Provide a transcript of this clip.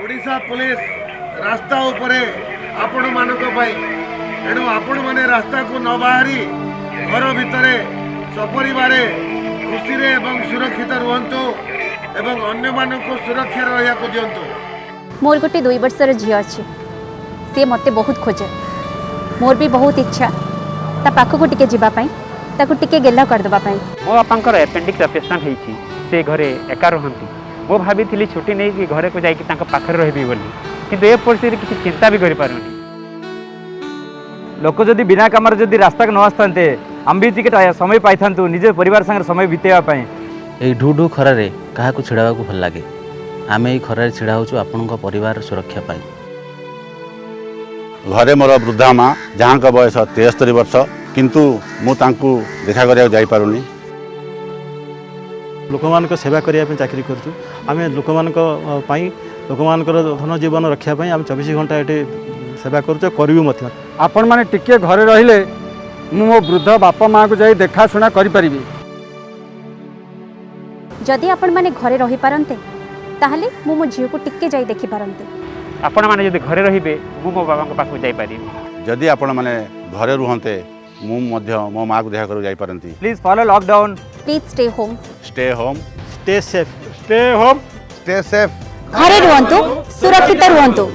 Odisha police रास्ता उपरे आपण मानक पाई एणु आपण माने रास्ता को न बाहरी घर भितर सपरिवार खुशी रे एवं सुरक्षित रुहंतु एवं अन्य मानक सुरक्षा रहिया को दियंतु। मोर गोटे 2 वर्षर झी अच्छी सी मत बहुत खोजे मोर भी बहुत इच्छा ता पाख को टिके जीवाई ताकू टिके गेला करदेवाई। मो बापा एपेंडिक्स ऑपरेशन होती से घरे एका रहती मो भाभी छुट्टी नहीं कि घरे को जाकि पाखे रही बोली किंतु ए परिस्थिति किसी चिंता भी करें लोक जदि बिना कम जदि रास्ता न आसते आम भी टिके समय पाई था निज परिवार संगे समय बितेवाई। ये ढू ढू खरारे क्या छिड़ा को भल लगे आम ये खरारे छिड़ा होचु आपण परिवार सुरक्षा पाई। घरे मोर वृद्धा माँ जहाँ का बयस 73 वर्ष किंतु मु तांकु देखा करिया जाई पारुनी। लोक मान सेवा करने चाकरी करूँ आम लोक मान लोक मान धन जीवन रखापी आम 24 घंटा ये सेवा करूँ आपण मैंने टिके घरे रहिले मो वृद्ध बापा माँ को जाई देखा शुणा करि परिबी। जदि आपण माने घरे रही पारंते ताहले मो झील को टिके जाई देखि पारंते। आपण माने जदि घरे रहिबे मु मो बाबा पाखु जाई पारि। जदि आपण माने घरे रुहंते मु मध्य मो माँ को देखा करू जाई पारंती। Please follow lockdown. Please stay home. Stay home. Stay safe. Stay home. Stay safe. घरे रुहंतु सुरक्षित रुहंतु।